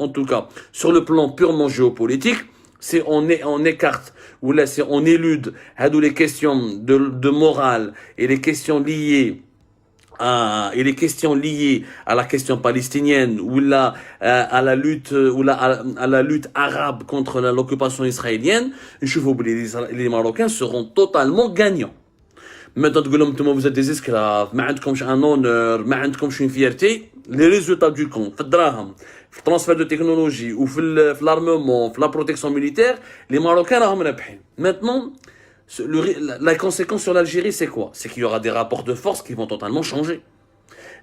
en tout cas, sur le plan purement géopolitique, c'est on écarte, ou là, c'est on élude les questions de morale et les questions liées à la question palestinienne ou là à la lutte à la lutte arabe contre l'occupation israélienne, je vous oublie, les Marocains seront totalement gagnants. Maintenant, vous êtes des esclaves, ما عندكمش un honneur, ما عندكمش une fierté. Les résultats du compte, في الدراهم, في الترانسفير de technologie ou في l'armement, في la protection militaire, les Marocains راهم رابحين. Maintenant, la conséquence sur l'Algérie, c'est quoi? C'est qu'il y aura des rapports de force qui vont totalement changer.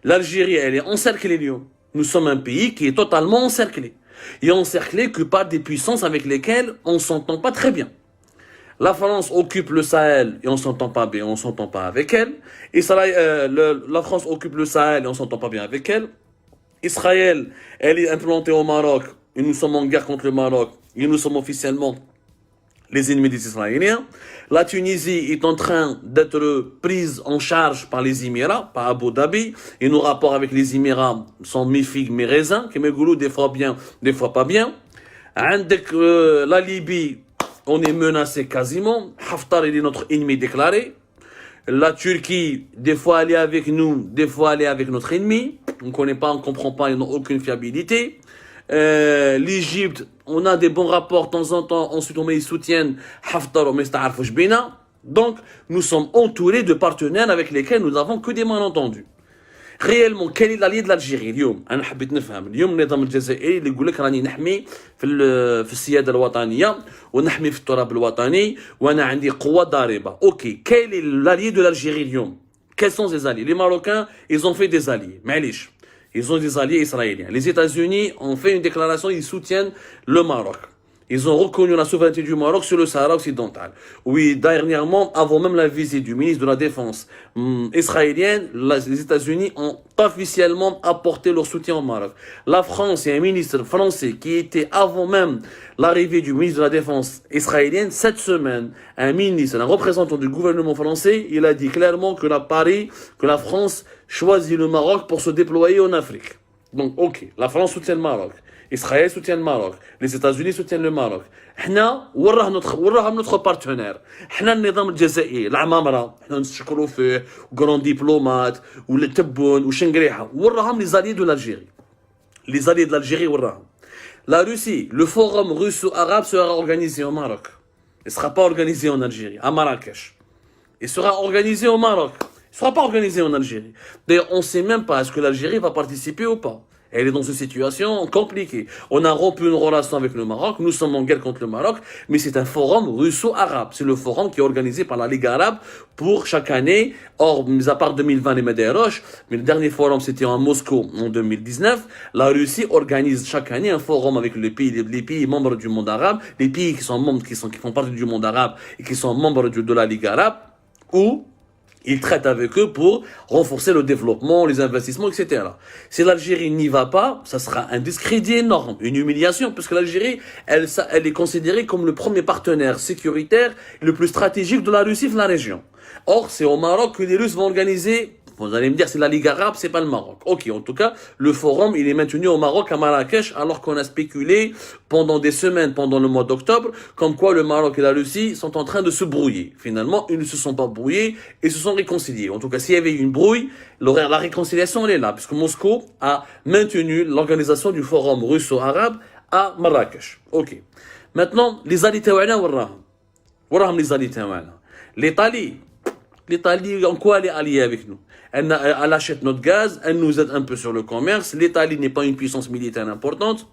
L'Algérie, elle est encerclée, Lyon. Nous sommes un pays qui est totalement encerclé. Et encerclé que par des puissances avec lesquelles on ne s'entend pas très bien. La France occupe le Sahel et on s'entend pas bien, on s'entend pas avec elle. La France occupe le Sahel et on s'entend pas bien avec elle. Israël, elle est implantée au Maroc et nous sommes en guerre contre le Maroc et nous sommes officiellement les ennemis des Israéliens. La Tunisie est en train d'être prise en charge par les Émirats, par Abu Dhabi, et nos rapports avec les Émirats sont mi-figue, mi-raisin, qui me des fois bien, des fois pas bien. La Libye, on est menacé quasiment. Haftar, il est notre ennemi déclaré. La Turquie, des fois elle est avec nous, des fois elle est avec notre ennemi. On ne connaît pas, on ne comprend pas, ils n'ont aucune fiabilité. L'Égypte, on a des bons rapports de temps en temps, ensuite ils soutiennent Haftar ou Mesta'arfouch Bina. Donc, nous sommes entourés de partenaires avec lesquels nous n'avons que des malentendus. Réellement, quel est l'allié de l'Algérie اليوم؟ أنا حبيت نفهم. اليوم النظام الجزائري اللي يقول لك راني نحمي في السيادة الوطنية ونحمي في التراب الوطني وأنا عندي قوة ضاربة. أوكي، quel est l'allié de l'Algérie اليوم؟ Quels sont ses alliés? Les Marocains, ils ont fait des alliés. معليش. Ils ont des alliés israéliens. Les États-Unis ont fait une déclaration, ils soutiennent le Maroc. Ils ont reconnu la souveraineté du Maroc sur le Sahara occidental. Oui, dernièrement, avant même la visite du ministre de la Défense israélienne, les États-Unis ont officiellement apporté leur soutien au Maroc. La France, il y a un ministre français qui était avant même l'arrivée du ministre de la Défense israélienne. Cette semaine, un ministre, un représentant du gouvernement français, il a dit clairement que la France choisit le Maroc pour se déployer en Afrique. Donc, ok, la France soutient le Maroc. Israël soutient le Maroc, les États-Unis soutiennent le Maroc. احنا وراهم notre partenaire. احنا النظام الجزائري العمامرة احنا نشكروا فيه وغران ديبلومات والتبون وشنقريحة وراهم les alliés de l'Algérie. Les alliés de l'Algérie وراهم. La Russie, le forum russo-arabe sera organisé au Maroc. Il ne sera pas organisé en Algérie, à Marrakech. Il sera organisé au Maroc. Il ne sera pas organisé en Algérie. D'ailleurs, on ne sait même pas est-ce que l'Algérie va participer ou pas. Elle est dans une situation compliquée. On a rompu une relation avec le Maroc, nous sommes en guerre contre le Maroc, mais c'est un forum russo-arabe. C'est le forum qui est organisé par la Ligue arabe pour chaque année, hors, mis à part 2020 les Médéroches, mais le dernier forum c'était en Moscou en 2019. La Russie organise chaque année un forum avec les pays membres du monde arabe, les pays qui font partie du monde arabe et qui sont membres de la Ligue arabe, où ils traitent avec eux pour renforcer le développement, les investissements, etc. Si l'Algérie n'y va pas, ça sera un discrédit énorme, une humiliation, puisque l'Algérie, elle est considérée comme le premier partenaire sécuritaire, le plus stratégique de la Russie dans la région. Or, c'est au Maroc que les Russes vont organiser. Vous allez me dire, c'est la Ligue arabe, c'est pas le Maroc. Ok, en tout cas, le forum, il est maintenu au Maroc, à Marrakech, alors qu'on a spéculé pendant des semaines, pendant le mois d'octobre, comme quoi le Maroc et la Russie sont en train de se brouiller. Finalement, ils ne se sont pas brouillés et se sont réconciliés. En tout cas, s'il y avait eu une brouille, la réconciliation, elle est là, puisque Moscou a maintenu l'organisation du forum russo-arabe à Marrakech. Ok. Maintenant, les alliés taouana, waraham les alliés taouana. L'Italie, en quoi elle est alliée avec nous? Elle achète notre gaz, elle nous aide un peu sur le commerce. L'Italie n'est pas une puissance militaire importante.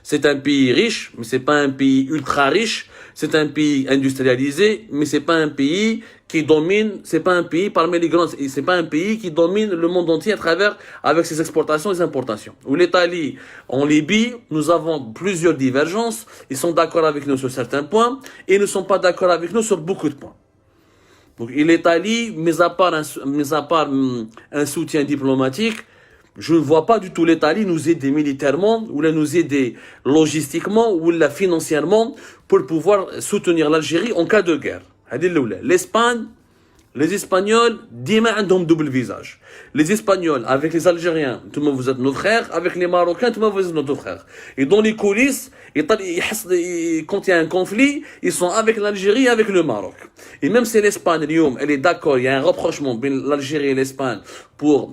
C'est un pays riche, mais c'est pas un pays ultra riche. C'est un pays industrialisé, mais c'est pas un pays qui domine, c'est pas un pays parmi les grands, c'est pas un pays qui domine le monde entier à travers, avec ses exportations et ses importations. Ou l'Italie, en Libye, nous avons plusieurs divergences. Ils sont d'accord avec nous sur certains points, et ils ne sont pas d'accord avec nous sur beaucoup de points. Donc, l'Italie, mis à part un soutien diplomatique, je ne vois pas du tout l'Italie nous aider militairement, ou nous aider logistiquement, ou financièrement, pour pouvoir soutenir l'Algérie en cas de guerre. L'Espagne, Les Espagnols, dima ont double visage. Les Espagnols, avec les Algériens, tout le monde vous êtes nos frères. Avec les Marocains, tout le monde vous êtes nos frères. Et dans les coulisses, quand il y a un conflit, ils sont avec l'Algérie et avec le Maroc. Et même si l'Espagne, elle est d'accord, il y a un rapprochement entre l'Algérie et l'Espagne pour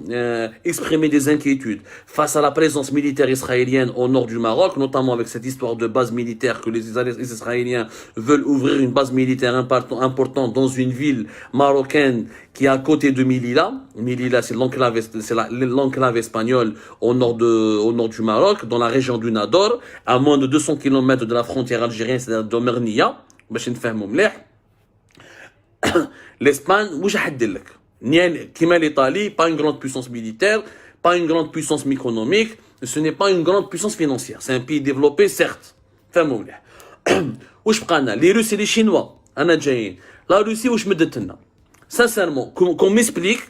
exprimer des inquiétudes face à la présence militaire israélienne au nord du Maroc, notamment avec cette histoire de base militaire que les Israéliens veulent ouvrir une base militaire importante dans une ville marocaine qui est à côté de Melilla. Melilla, c'est l'enclave espagnole au nord du Maroc, dans la région du Nador, à moins de 200 km de la frontière algérienne, c'est-à-dire de Mernia. L'Espagne, comme l'Italie, pas une grande puissance militaire, pas une grande puissance économique, ce n'est pas une grande puissance financière. C'est un pays développé, certes. Les Russes et les Chinois, la Russie, où je me détenne. Sincèrement, qu'on m'explique,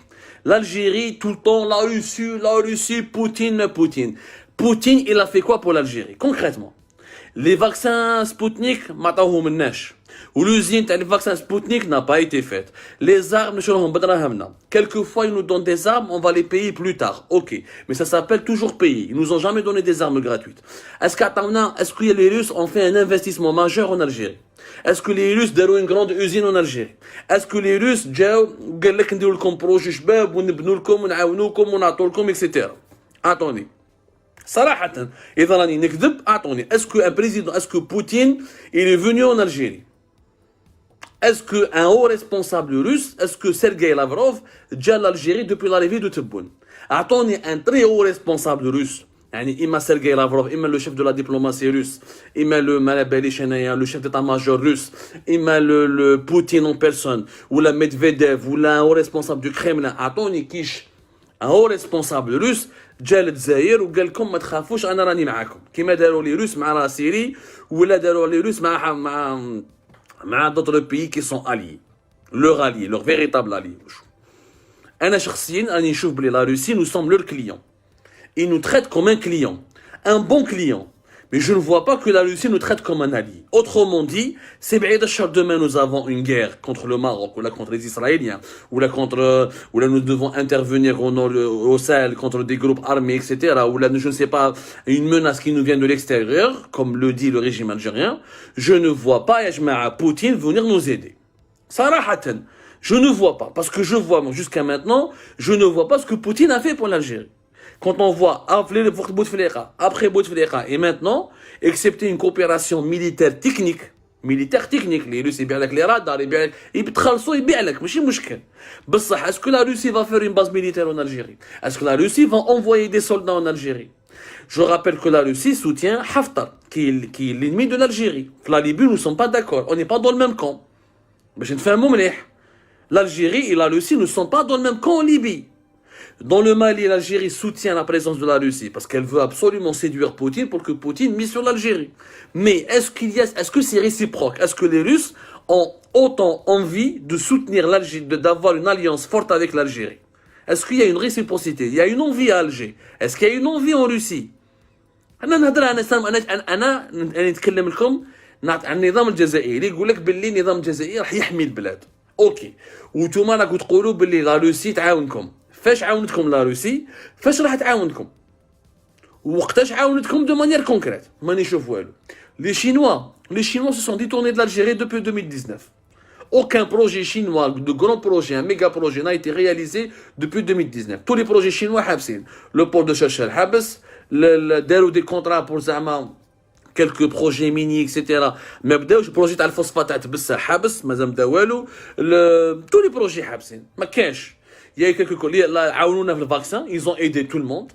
l'Algérie, tout le temps, la Russie, Poutine. Poutine, il a fait quoi pour l'Algérie, concrètement? Les vaccins Sputnik, ou l'usine des vaccins Sputnik n'a pas été faite. Les armes, quelquefois ils nous donnent des armes, on va les payer plus tard. Ok, mais ça s'appelle toujours payer. Ils nous ont jamais donné des armes gratuites. Est-ce que les Russes ont fait un investissement majeur en Algérie? Est-ce que les Russes ont une grande usine en Algérie? Est-ce que les Russes ont dit projet شباب ونبنوا لكم ونعاونوكم ونعطوا لكم etc. Attendez. صراحة إذا راني نكذب أعطوني. Est-ce que Poutine il est venu en Algérie? Est-ce qu'un haut responsable russe, est-ce que Sergei Lavrov جا l'Algérie depuis l'arrivée de Tebboune? أعطوني un très haut responsable russe. يعني إما سيرجي لافروف إما le chef de la diplomatie russe إما le chef d'état-major russe إما le Poutine en personne ou la Medvedev ou un haut responsable du Kremlin. أعطوني كيش un haut responsable russe جا للجزائر وقال لكم ما تخافوش انا راني معاكم كيما داروا لي روس مع سيري ولا داروا لي روس مع d'autres pays qui sont alliés leur véritable allié. انا شخصيا راني نشوف بلي لا روسي nous sommes leurs clients. Ils nous traitent comme un client, un bon client. Mais je ne vois pas que la Russie nous traite comme un allié. Autrement dit, c'est bien demain nous avons une guerre contre le Maroc, ou là contre les Israéliens, ou là nous devons intervenir au Sahel contre des groupes armés, etc. Ou là, je ne sais pas, une menace qui nous vient de l'extérieur, comme le dit le régime algérien. Je ne vois pas Yajma'a Poutine venir nous aider. Sarahatan, je ne vois pas. Parce que je vois, jusqu'à maintenant, je ne vois pas ce que Poutine a fait pour l'Algérie. Quand on voit après Bouteflika et maintenant, excepté une coopération militaire technique, les Russes ils bi'alek les radars, ils بتخلصوا يبيعلك ماشي مشكل. بصح est-ce que la Russie va faire une base militaire en Algérie? Est-ce que la Russie va envoyer des soldats en Algérie? Je rappelle que la Russie soutient Haftar, qui est l'ennemi de l'Algérie. La Libye, nous ne sommes pas d'accord, on n'est pas dans le même camp. L'Algérie et la Russie ne sont pas dans le même camp en Libye. Dans le Mali, l'Algérie soutient la présence de la Russie parce qu'elle veut absolument séduire Poutine pour que Poutine mise sur l'Algérie. Mais est-ce que c'est réciproque? Est-ce que les Russes ont autant envie de soutenir l'Algérie, d'avoir une alliance forte avec l'Algérie? Est-ce qu'il y a une réciprocité? Il y a une envie à Alger. Est-ce qu'il y a une envie en Russie? أنا نتكلم لكم عن النظام الجزائري يقول لك باللي النظام الجزائري راح يحمي البلاد. اوكي. وانتوما راكم تقولوا باللي لا روسي تعاونكم. فاش عاونتكم لا روسي؟ فاش راح تعاونكم؟ وقتاش عاونتكم دو مانيير كونكريت؟ ما نشوف والو. Les Chinois se sont détournés de l'Algérie depuis 2019. Aucun projet chinois, de grand projet, un méga projet n'a été réalisé depuis 2019. Tous les projets chinois حابسين. Le port de Chachel حابس, داروا des contrats pour زعما quelques projets mini etc. ما بداوش projet تاع الفوسفاتات بصح حابس مازال بدا والو. Tous les projets حابسين. ما كاش. Il y a eu quelques collègues, le vaccin, ils ont aidé tout le monde.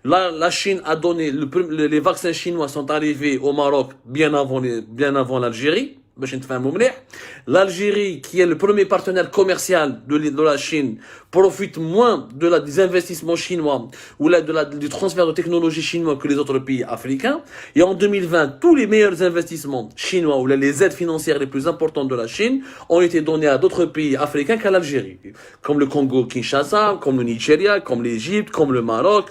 La Chine a donné, les vaccins chinois sont arrivés au Maroc bien avant l'Algérie. L'Algérie, qui est le premier partenaire commercial de la Chine, profite moins des investissements chinois ou du transfert de technologie chinois que les autres pays africains. Et en 2020, tous les meilleurs investissements chinois ou les aides financières les plus importantes de la Chine ont été donnés à d'autres pays africains qu'à l'Algérie, comme le Congo-Kinshasa, comme le Nigeria, comme l'Égypte, comme le Maroc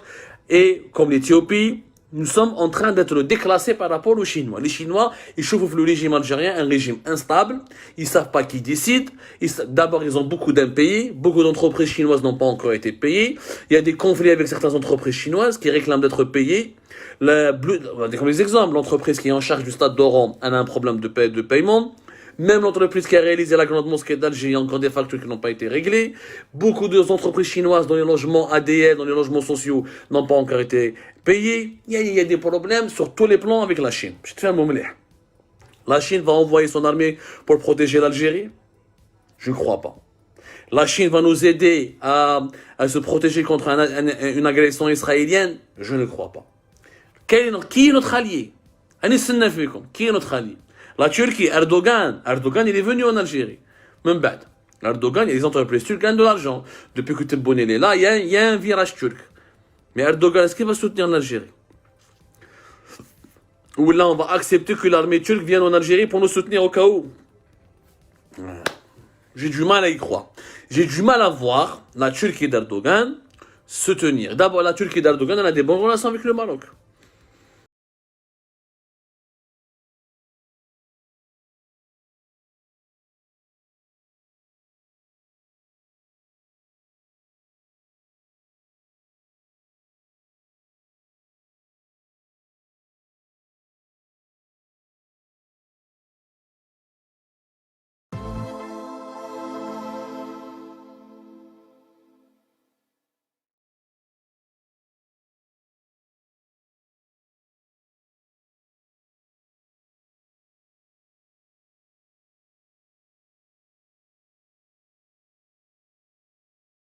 et comme l'Éthiopie nous sommes en train d'être déclassés par rapport aux Chinois. Les Chinois, ils chauffent le régime algérien, un régime instable. Ils savent pas qui décide. D'abord, ils ont beaucoup d'impayés. Beaucoup d'entreprises chinoises n'ont pas encore été payées. Il y a des conflits avec certaines entreprises chinoises qui réclament d'être payées. Comme les exemples, l'entreprise qui est en charge du stade d'Oran, elle a un problème de paiement. Même l'entreprise qui a réalisé la grande mosquée d'Alger, il y a encore des factures qui n'ont pas été réglées. Beaucoup d'entreprises chinoises dans les logements ADL, dans les logements sociaux, n'ont pas encore été payées. Il y a des problèmes sur tous les plans avec la Chine. Je te fais un moment là. La Chine va envoyer son armée pour protéger l'Algérie? Je ne crois pas. La Chine va nous aider à se protéger contre une agression israélienne? Je ne crois pas. Qui est notre allié? Qui est notre allié? La Turquie, Erdogan, il est venu en Algérie. Même bad. Erdogan, il y a des entreprises turques qui gagnent de l'argent. Depuis que Tebboune est là, il y a un virage turc. Mais Erdogan, est-ce qu'il va soutenir l'Algérie? Ou là, on va accepter que l'armée turque vienne en Algérie pour nous soutenir au cas où? J'ai du mal à y croire. J'ai du mal à voir la Turquie d'Erdogan se tenir. D'abord, la Turquie d'Erdogan, elle a des bonnes relations avec le Maroc.